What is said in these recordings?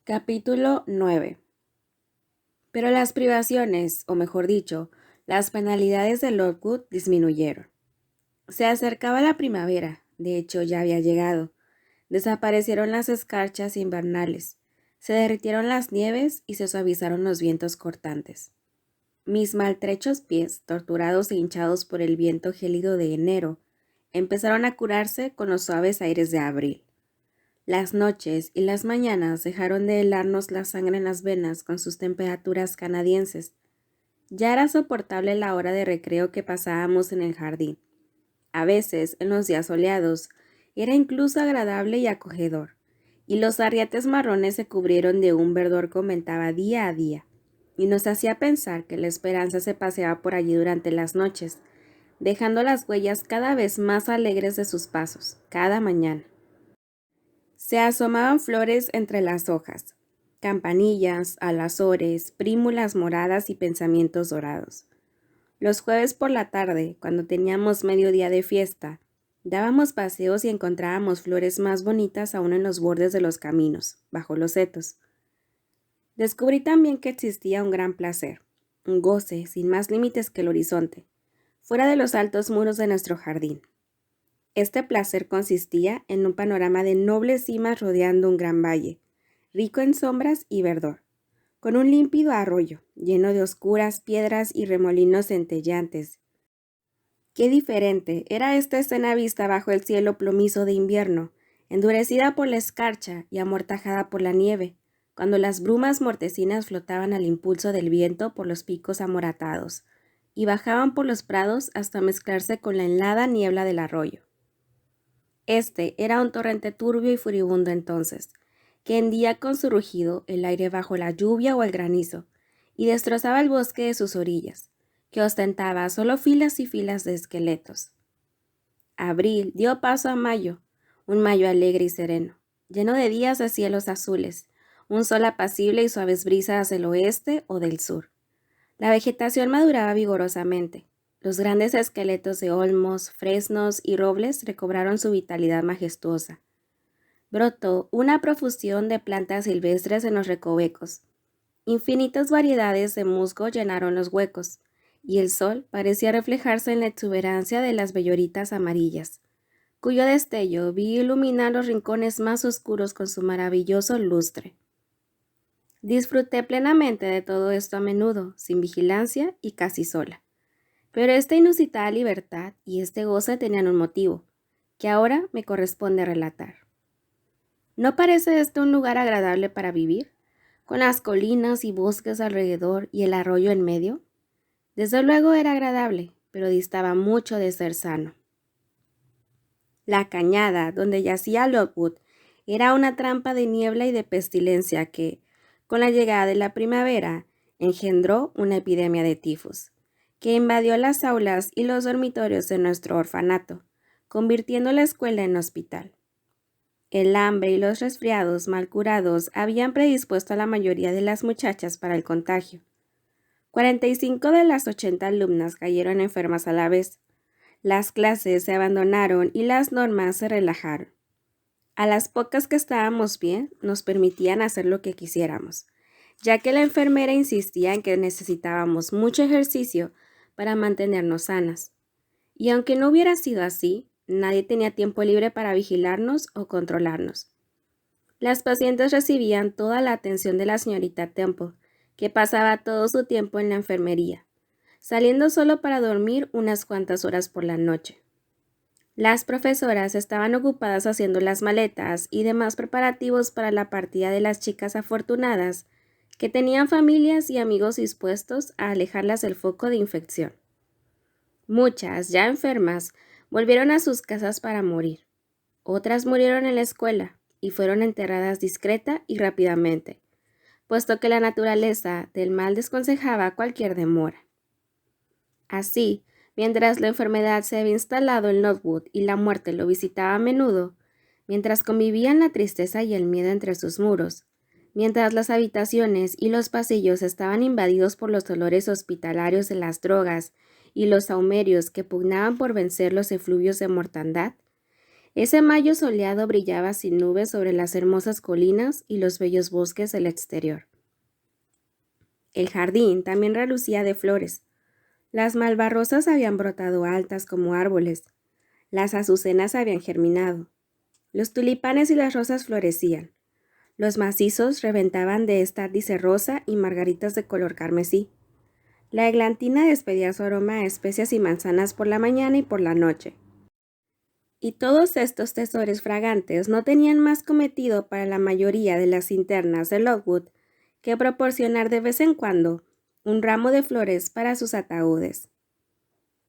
Capítulo 9. Pero las privaciones, o mejor dicho, las penalidades de Lockwood disminuyeron. Se acercaba la primavera, de hecho ya había llegado. Desaparecieron las escarchas invernales, se derritieron las nieves y se suavizaron los vientos cortantes. Mis maltrechos pies, torturados e hinchados por el viento gélido de enero, empezaron a curarse con los suaves aires de abril. Las noches y las mañanas dejaron de helarnos la sangre en las venas con sus temperaturas canadienses. Ya era soportable la hora de recreo que pasábamos en el jardín. A veces, en los días soleados, era incluso agradable y acogedor, y los arriates marrones se cubrieron de un verdor que aumentaba día a día, y nos hacía pensar que la esperanza se paseaba por allí durante las noches, dejando las huellas cada vez más alegres de sus pasos, cada mañana. Se asomaban flores entre las hojas, campanillas, alazores, prímulas moradas y pensamientos dorados. Los jueves por la tarde, cuando teníamos mediodía de fiesta, dábamos paseos y encontrábamos flores más bonitas aún en los bordes de los caminos, bajo los setos. Descubrí también que existía un gran placer, un goce sin más límites que el horizonte, fuera de los altos muros de nuestro jardín. Este placer consistía en un panorama de nobles cimas rodeando un gran valle, rico en sombras y verdor, con un límpido arroyo, lleno de oscuras piedras y remolinos centelleantes. Qué diferente era esta escena vista bajo el cielo plomizo de invierno, endurecida por la escarcha y amortajada por la nieve, cuando las brumas mortecinas flotaban al impulso del viento por los picos amoratados, y bajaban por los prados hasta mezclarse con la helada niebla del arroyo. Este era un torrente turbio y furibundo entonces, que hendía con su rugido el aire bajo la lluvia o el granizo, y destrozaba el bosque de sus orillas, que ostentaba solo filas y filas de esqueletos. Abril dio paso a mayo, un mayo alegre y sereno, lleno de días de cielos azules, un sol apacible y suaves brisas del oeste o del sur. La vegetación maduraba vigorosamente. Los grandes esqueletos de olmos, fresnos y robles recobraron su vitalidad majestuosa. Brotó una profusión de plantas silvestres en los recovecos. Infinitas variedades de musgo llenaron los huecos, y el sol parecía reflejarse en la exuberancia de las belloritas amarillas, cuyo destello vi iluminar los rincones más oscuros con su maravilloso lustre. Disfruté plenamente de todo esto a menudo, sin vigilancia y casi sola. Pero esta inusitada libertad y este goce tenían un motivo, que ahora me corresponde relatar. ¿No parece este un lugar agradable para vivir, con las colinas y bosques alrededor y el arroyo en medio? Desde luego era agradable, pero distaba mucho de ser sano. La cañada donde yacía Lockwood era una trampa de niebla y de pestilencia que, con la llegada de la primavera, engendró una epidemia de tifus, que invadió las aulas y los dormitorios de nuestro orfanato, convirtiendo la escuela en hospital. El hambre y los resfriados mal curados habían predispuesto a la mayoría de las muchachas para el contagio. 45 de las 80 alumnas cayeron enfermas a la vez. Las clases se abandonaron y las normas se relajaron. A las pocas que estábamos bien, nos permitían hacer lo que quisiéramos, ya que la enfermera insistía en que necesitábamos mucho ejercicio para mantenernos sanas. Y aunque no hubiera sido así, nadie tenía tiempo libre para vigilarnos o controlarnos. Las pacientes recibían toda la atención de la señorita Temple, que pasaba todo su tiempo en la enfermería, saliendo solo para dormir unas cuantas horas por la noche. Las profesoras estaban ocupadas haciendo las maletas y demás preparativos para la partida de las chicas afortunadas que tenían familias y amigos dispuestos a alejarlas del foco de infección. Muchas, ya enfermas, volvieron a sus casas para morir. Otras murieron en la escuela y fueron enterradas discreta y rápidamente, puesto que la naturaleza del mal desconsejaba cualquier demora. Así, mientras la enfermedad se había instalado en Lockwood y la muerte lo visitaba a menudo, mientras convivían la tristeza y el miedo entre sus muros, mientras las habitaciones y los pasillos estaban invadidos por los olores hospitalarios de las drogas y los sahumerios que pugnaban por vencer los efluvios de mortandad, Ese mayo soleado brillaba sin nubes sobre las hermosas colinas y los bellos bosques del exterior. El jardín también relucía de flores. Las malvarrosas habían brotado altas como árboles. Las azucenas habían germinado. Los tulipanes y las rosas florecían. Los macizos reventaban de estardis rosa y margaritas de color carmesí. La eglantina despedía su aroma a especias y manzanas por la mañana y por la noche. Y todos estos tesoros fragantes no tenían más cometido para la mayoría de las internas de Lockwood que proporcionar de vez en cuando un ramo de flores para sus ataúdes.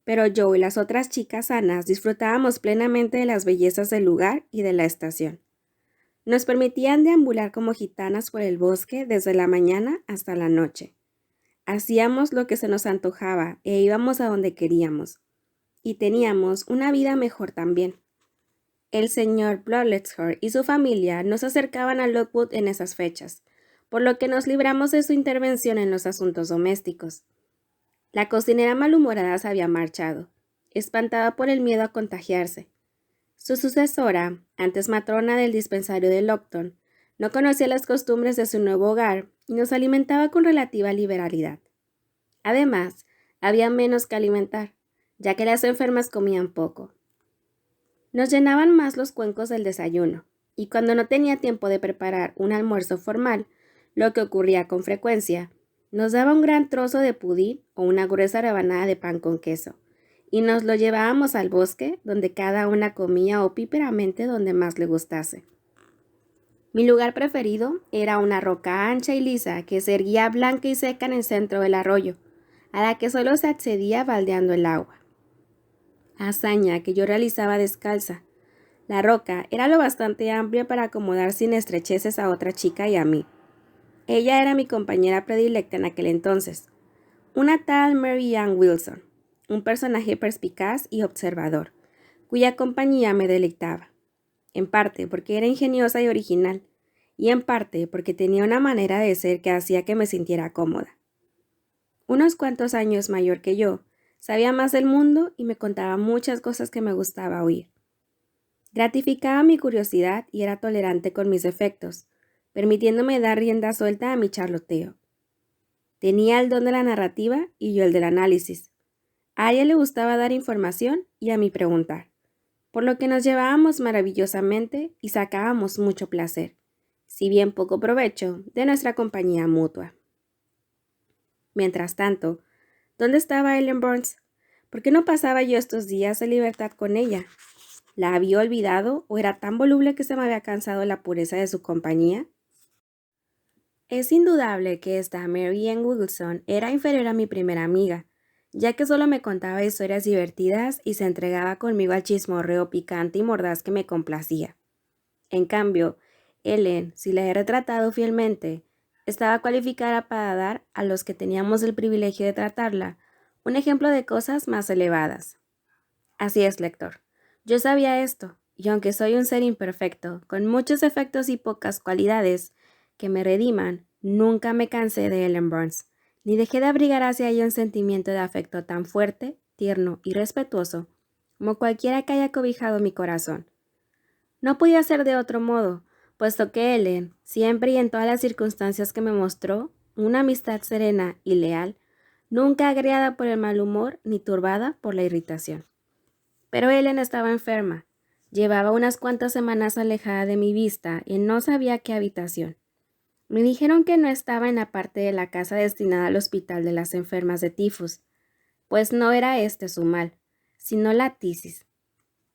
Pero yo y las otras chicas sanas disfrutábamos plenamente de las bellezas del lugar y de la estación. Nos permitían deambular como gitanas por el bosque desde la mañana hasta la noche. Hacíamos lo que se nos antojaba e íbamos a donde queríamos. Y teníamos una vida mejor también. El señor Bluntschli y su familia nos acercaban a Lockwood en esas fechas, por lo que nos libramos de su intervención en los asuntos domésticos. La cocinera malhumorada se había marchado, espantada por el miedo a contagiarse. Su sucesora, antes matrona del dispensario de Lockton, no conocía las costumbres de su nuevo hogar y nos alimentaba con relativa liberalidad. Además, había menos que alimentar, ya que las enfermas comían poco. Nos llenaban más los cuencos del desayuno, y cuando no tenía tiempo de preparar un almuerzo formal, lo que ocurría con frecuencia, nos daba un gran trozo de pudín o una gruesa rebanada de pan con queso, y nos lo llevábamos al bosque, donde cada una comía opíperamente donde más le gustase. Mi lugar preferido era una roca ancha y lisa que se erguía blanca y seca en el centro del arroyo, a la que solo se accedía baldeando el agua. Hazaña que yo realizaba descalza. La roca era lo bastante amplia para acomodar sin estrecheces a otra chica y a mí. Ella era mi compañera predilecta en aquel entonces, una tal Mary Ann Wilson, un personaje perspicaz y observador, cuya compañía me deleitaba, en parte porque era ingeniosa y original, y en parte porque tenía una manera de ser que hacía que me sintiera cómoda. Unos cuantos años mayor que yo, sabía más del mundo y me contaba muchas cosas que me gustaba oír. Gratificaba mi curiosidad y era tolerante con mis defectos, permitiéndome dar rienda suelta a mi charloteo. Tenía el don de la narrativa y yo el del análisis. A ella le gustaba dar información y a mí preguntar, por lo que nos llevábamos maravillosamente y sacábamos mucho placer, si bien poco provecho, de nuestra compañía mutua. Mientras tanto, ¿dónde estaba Ellen Burns? ¿Por qué no pasaba yo estos días de libertad con ella? ¿La había olvidado o era tan voluble que se me había cansado la pureza de su compañía? Es indudable que esta Mary Ann Wilson era inferior a mi primera amiga, ya que solo me contaba historias divertidas y se entregaba conmigo al chismorreo picante y mordaz que me complacía. En cambio, Ellen, si la he retratado fielmente, estaba cualificada para dar a los que teníamos el privilegio de tratarla un ejemplo de cosas más elevadas. Así es, lector. Yo sabía esto, y aunque soy un ser imperfecto, con muchos defectos y pocas cualidades que me rediman, nunca me cansé de Ellen Burns, ni dejé de abrigar hacia ella un sentimiento de afecto tan fuerte, tierno y respetuoso como cualquiera que haya cobijado mi corazón. No podía ser de otro modo, puesto que Ellen, siempre y en todas las circunstancias que me mostró, una amistad serena y leal, nunca agriada por el mal humor ni turbada por la irritación. Pero Ellen estaba enferma. Llevaba unas cuantas semanas alejada de mi vista y no sabía qué habitación. Me dijeron que no estaba en la parte de la casa destinada al hospital de las enfermas de tifus, pues no era este su mal, sino la tisis.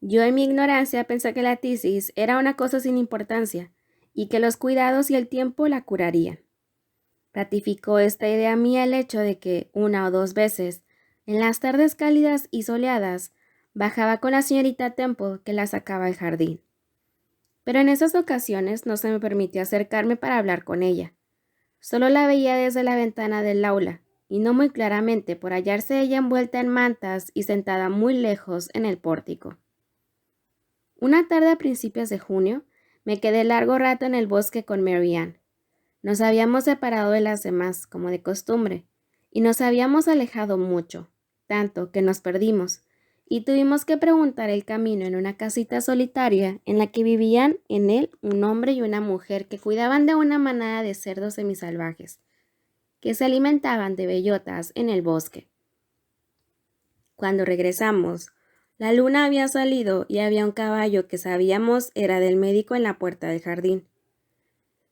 Yo en mi ignorancia pensé que la tisis era una cosa sin importancia y que los cuidados y el tiempo la curarían. Ratificó esta idea mía el hecho de que una o dos veces, en las tardes cálidas y soleadas, bajaba con la señorita Temple que la sacaba al jardín. Pero en esas ocasiones no se me permitió acercarme para hablar con ella. Solo la veía desde la ventana del aula, y no muy claramente por hallarse ella envuelta en mantas y sentada muy lejos en el pórtico. Una tarde a principios de junio, me quedé largo rato en el bosque con Mary Ann. Nos habíamos separado de las demás, como de costumbre, y nos habíamos alejado mucho, tanto que nos perdimos, y tuvimos que preguntar el camino en una casita solitaria en la que vivían en él un hombre y una mujer que cuidaban de una manada de cerdos semisalvajes, que se alimentaban de bellotas en el bosque. Cuando regresamos, la luna había salido y había un caballo que sabíamos era del médico en la puerta del jardín.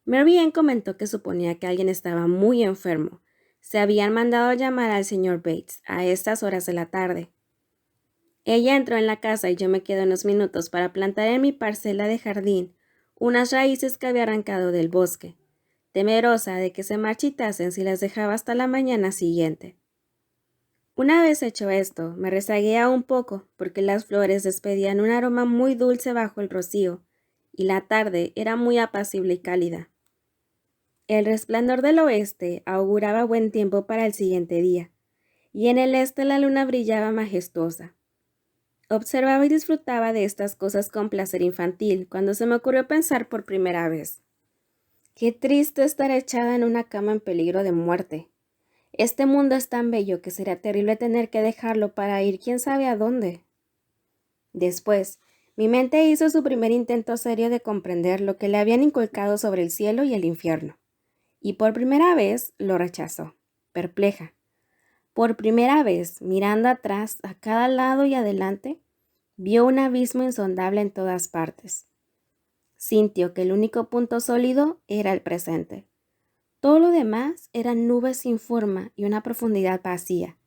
Mervyn comentó que suponía que alguien estaba muy enfermo. Se habían mandado llamar al señor Bates a estas horas de la tarde. Ella entró en la casa y yo me quedé unos minutos para plantar en mi parcela de jardín unas raíces que había arrancado del bosque, temerosa de que se marchitasen si las dejaba hasta la mañana siguiente. Una vez hecho esto, me rezagué un poco porque las flores despedían un aroma muy dulce bajo el rocío, y la tarde era muy apacible y cálida. El resplandor del oeste auguraba buen tiempo para el siguiente día, y en el este la luna brillaba majestuosa. Observaba y disfrutaba de estas cosas con placer infantil cuando se me ocurrió pensar por primera vez. Qué triste estar echada en una cama en peligro de muerte. Este mundo es tan bello que sería terrible tener que dejarlo para ir quién sabe a dónde. Después, mi mente hizo su primer intento serio de comprender lo que le habían inculcado sobre el cielo y el infierno. Y por primera vez lo rechazó, perpleja. Por primera vez, mirando atrás, a cada lado y adelante, vio un abismo insondable en todas partes. Sintió que el único punto sólido era el presente. Todo lo demás eran nubes sin forma y una profundidad vacía,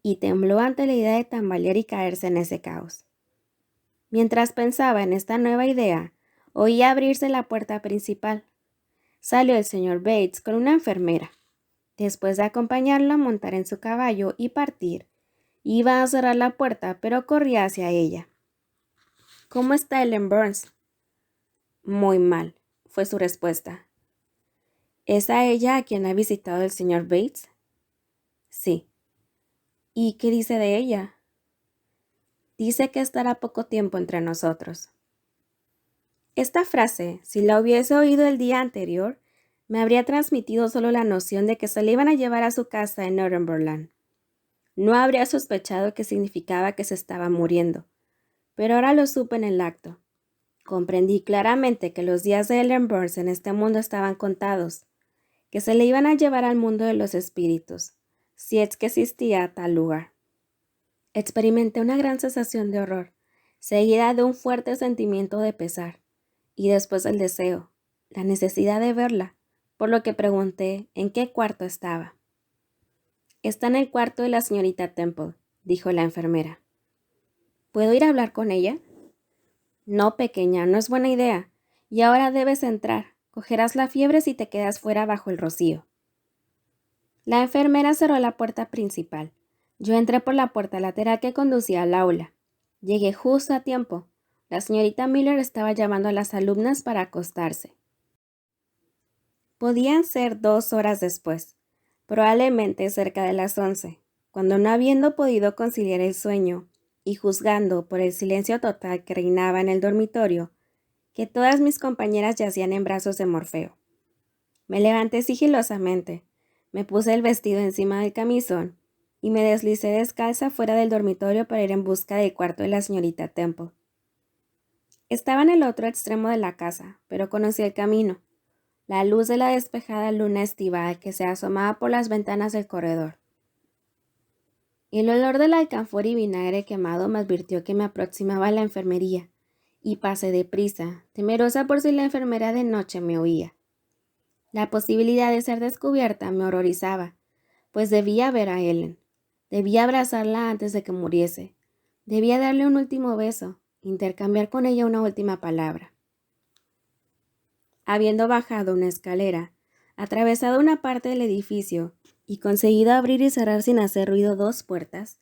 y tembló ante la idea de tambalear y caerse en ese caos. Mientras pensaba en esta nueva idea, oí abrirse la puerta principal. Salió el señor Bates con una enfermera. Después de acompañarlo a montar en su caballo y partir, iba a cerrar la puerta, pero corría hacia ella. ¿Cómo está Ellen Burns? Muy mal, fue su respuesta. ¿Es a ella a quien ha visitado el señor Bates? Sí. ¿Y qué dice de ella? Dice que estará poco tiempo entre nosotros. Esta frase, si la hubiese oído el día anterior, me habría transmitido solo la noción de que se le iban a llevar a su casa en Northumberland. No habría sospechado que significaba que se estaba muriendo, pero ahora lo supe en el acto. Comprendí claramente que los días de Ellen Burns en este mundo estaban contados, que se le iban a llevar al mundo de los espíritus, si es que existía tal lugar. Experimenté una gran sensación de horror, seguida de un fuerte sentimiento de pesar, y después el deseo, la necesidad de verla, por lo que pregunté en qué cuarto estaba. Está en el cuarto de la señorita Temple, dijo la enfermera. ¿Puedo ir a hablar con ella? No, pequeña, no es buena idea. Y ahora debes entrar. Cogerás la fiebre si te quedas fuera bajo el rocío. La enfermera cerró la puerta principal. Yo entré por la puerta lateral que conducía al aula. Llegué justo a tiempo. La señorita Miller estaba llamando a las alumnas para acostarse. Podían ser 2 horas después, probablemente cerca de las 11, cuando no habiendo podido conciliar el sueño, y juzgando por el silencio total que reinaba en el dormitorio, que todas mis compañeras yacían en brazos de Morfeo. Me levanté sigilosamente, me puse el vestido encima del camisón y me deslicé descalza fuera del dormitorio para ir en busca del cuarto de la señorita Temple. Estaba en el otro extremo de la casa, pero conocí el camino, la luz de la despejada luna estival que se asomaba por las ventanas del corredor. El olor del alcanfor y vinagre quemado me advirtió que me aproximaba a la enfermería, y pasé deprisa, temerosa por si la enfermera de noche me oía. La posibilidad de ser descubierta me horrorizaba, pues debía ver a Ellen, debía abrazarla antes de que muriese, debía darle un último beso, intercambiar con ella una última palabra. Habiendo bajado una escalera, atravesado una parte del edificio y conseguido abrir y cerrar sin hacer ruido 2 puertas,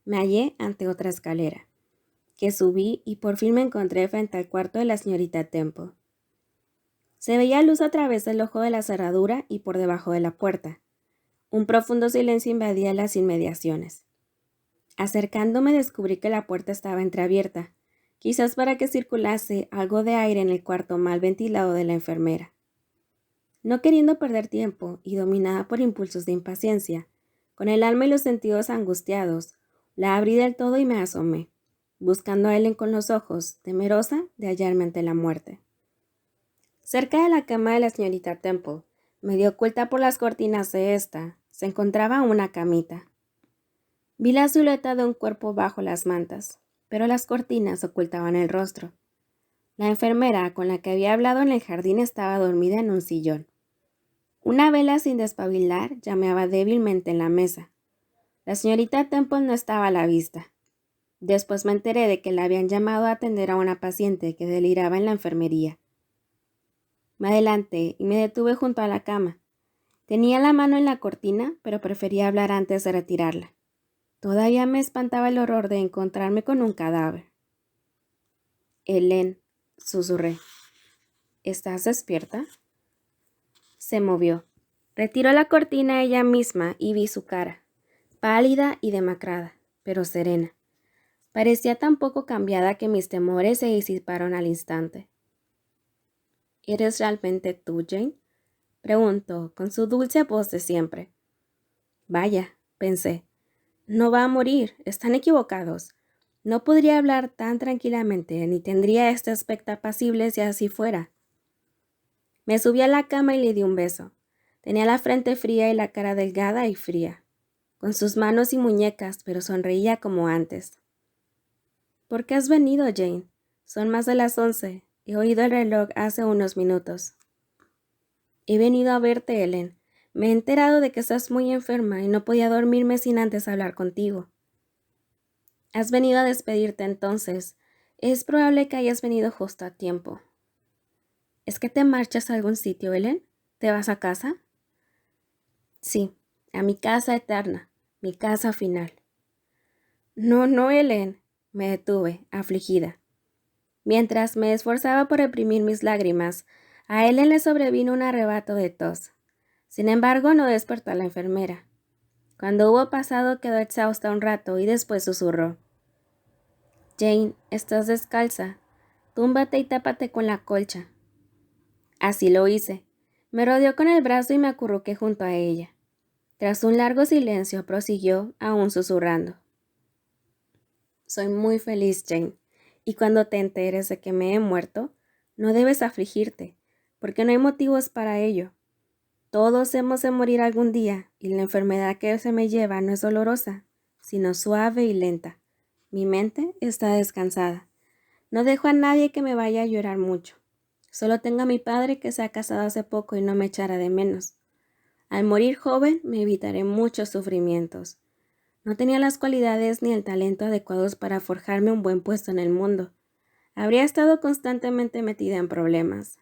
me hallé ante otra escalera, que subí y por fin me encontré frente al cuarto de la señorita Temple. Se veía luz a través del ojo de la cerradura y por debajo de la puerta. Un profundo silencio invadía las inmediaciones. Acercándome descubrí que la puerta estaba entreabierta, quizás para que circulase algo de aire en el cuarto mal ventilado de la enfermera. No queriendo perder tiempo y dominada por impulsos de impaciencia, con el alma y los sentidos angustiados, la abrí del todo y me asomé. buscando a Ellen con los ojos, temerosa de hallarme ante la muerte. Cerca de la cama de la señorita Temple, medio oculta por las cortinas de esta, se encontraba una camita. Vi la silueta de un cuerpo bajo las mantas, pero las cortinas ocultaban el rostro. La enfermera con la que había hablado en el jardín estaba dormida en un sillón. Una vela sin despabilar llameaba débilmente en la mesa. La señorita Temple no estaba a la vista. Después me enteré de que la habían llamado a atender a una paciente que deliraba en la enfermería. Me adelanté y me detuve junto a la cama. Tenía la mano en la cortina, pero prefería hablar antes de retirarla. Todavía me espantaba el horror de encontrarme con un cadáver. Helen, susurré. ¿Estás despierta? Se movió. Retiró la cortina ella misma y vi su cara, pálida y demacrada, pero serena. Parecía tan poco cambiada que mis temores se disiparon al instante. ¿Eres realmente tú, Jane?, preguntó con su dulce voz de siempre. Vaya, pensé. No va a morir, están equivocados. No podría hablar tan tranquilamente, ni tendría este aspecto apacible si así fuera. Me subí a la cama y le di un beso. Tenía la frente fría y la cara delgada y fría, con sus manos y muñecas, pero sonreía como antes. ¿Por qué has venido, Jane? Son más de las 11. He oído el reloj hace unos minutos. He venido a verte, Helen. Me he enterado de que estás muy enferma y no podía dormirme sin antes hablar contigo. Has venido a despedirte entonces. Es probable que hayas venido justo a tiempo. ¿Es que te marchas a algún sitio, Helen? ¿Te vas a casa? Sí, a mi casa eterna, mi casa final. No, no, Helen, me detuve, afligida. Mientras me esforzaba por reprimir mis lágrimas, a Helen le sobrevino un arrebato de tos. Sin embargo, no despertó a la enfermera. Cuando hubo pasado, quedó exhausta un rato y después susurró. Jane, estás descalza. Túmbate y tápate con la colcha. Así lo hice. Me rodeó con el brazo y me acurruqué junto a ella. Tras un largo silencio, prosiguió, aún susurrando. Soy muy feliz, Jane, y cuando te enteres de que me he muerto, no debes afligirte, porque no hay motivos para ello. Todos hemos de morir algún día, y la enfermedad que se me lleva no es dolorosa, sino suave y lenta. Mi mente está descansada. No dejo a nadie que me vaya a llorar mucho. Solo tengo a mi padre que se ha casado hace poco y no me echará de menos. Al morir joven me evitaré muchos sufrimientos. No tenía las cualidades ni el talento adecuados para forjarme un buen puesto en el mundo. Habría estado constantemente metida en problemas.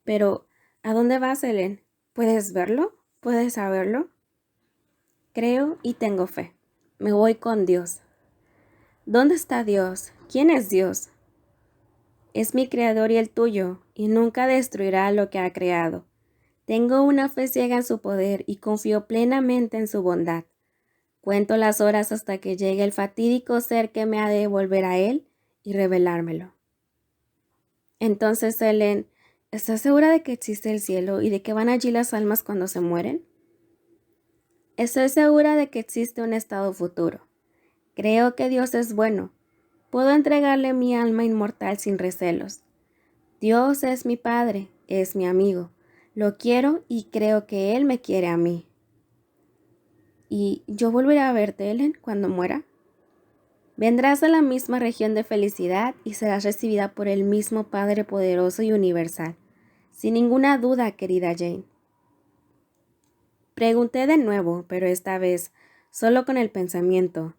Pero, ¿a dónde vas, Helen? ¿Puedes verlo? ¿Puedes saberlo? Creo y tengo fe. Me voy con Dios. ¿Dónde está Dios? ¿Quién es Dios? Es mi creador y el tuyo, y nunca destruirá lo que ha creado. Tengo una fe ciega en su poder y confío plenamente en su bondad. Cuento las horas hasta que llegue el fatídico ser que me ha de volver a él y revelármelo. Entonces, Helen, ¿estás segura de que existe el cielo y de que van allí las almas cuando se mueren? Estoy segura de que existe un estado futuro. Creo que Dios es bueno. Puedo entregarle mi alma inmortal sin recelos. Dios es mi Padre, es mi amigo. Lo quiero y creo que Él me quiere a mí. ¿Y yo volveré a verte, Helen, cuando muera? Vendrás a la misma región de felicidad y serás recibida por el mismo Padre poderoso y universal. Sin ninguna duda, querida Jane. Pregunté de nuevo, pero esta vez solo con el pensamiento.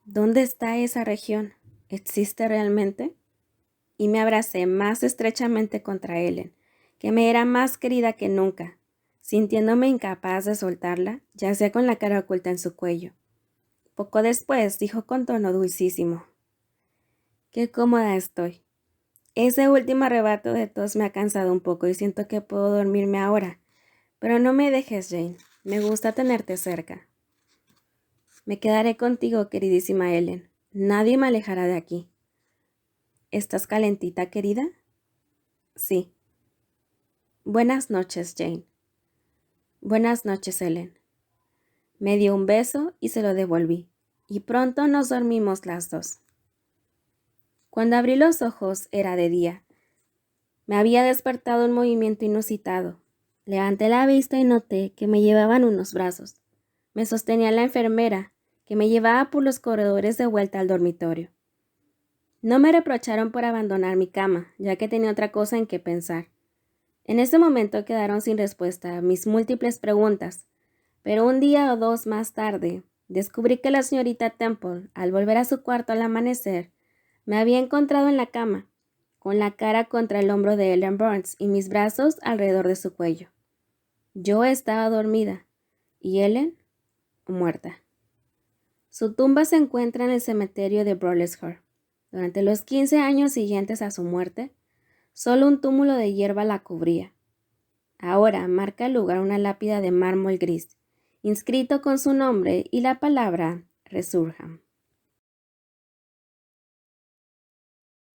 ¿Dónde está esa región? ¿Existe realmente? Y me abracé más estrechamente contra Helen, que me era más querida que nunca, sintiéndome incapaz de soltarla, ya sea con la cara oculta en su cuello. Poco después dijo con tono dulcísimo. Qué cómoda estoy. Ese último arrebato de tos me ha cansado un poco y siento que puedo dormirme ahora. Pero no me dejes, Jane. Me gusta tenerte cerca. Me quedaré contigo, queridísima Helen. Nadie me alejará de aquí. ¿Estás calentita, querida? Sí. Buenas noches, Jane. Buenas noches, Helen. Me dio un beso y se lo devolví, y pronto nos dormimos las dos. Cuando abrí los ojos era de día. Me había despertado un movimiento inusitado. Levanté la vista y noté que me llevaban unos brazos. Me sostenía la enfermera, que me llevaba por los corredores de vuelta al dormitorio. No me reprocharon por abandonar mi cama, ya que tenía otra cosa en que pensar. En ese momento quedaron sin respuesta mis múltiples preguntas, pero un día o dos más tarde descubrí que la señorita Temple, al volver a su cuarto al amanecer, me había encontrado en la cama, con la cara contra el hombro de Ellen Burns y mis brazos alrededor de su cuello. Yo estaba dormida y Ellen muerta. Su tumba se encuentra en el cementerio de Brawleyshurst. Durante los 15 años siguientes a su muerte, solo un túmulo de hierba la cubría. Ahora marca el lugar una lápida de mármol gris, inscrito con su nombre y la palabra Resurham.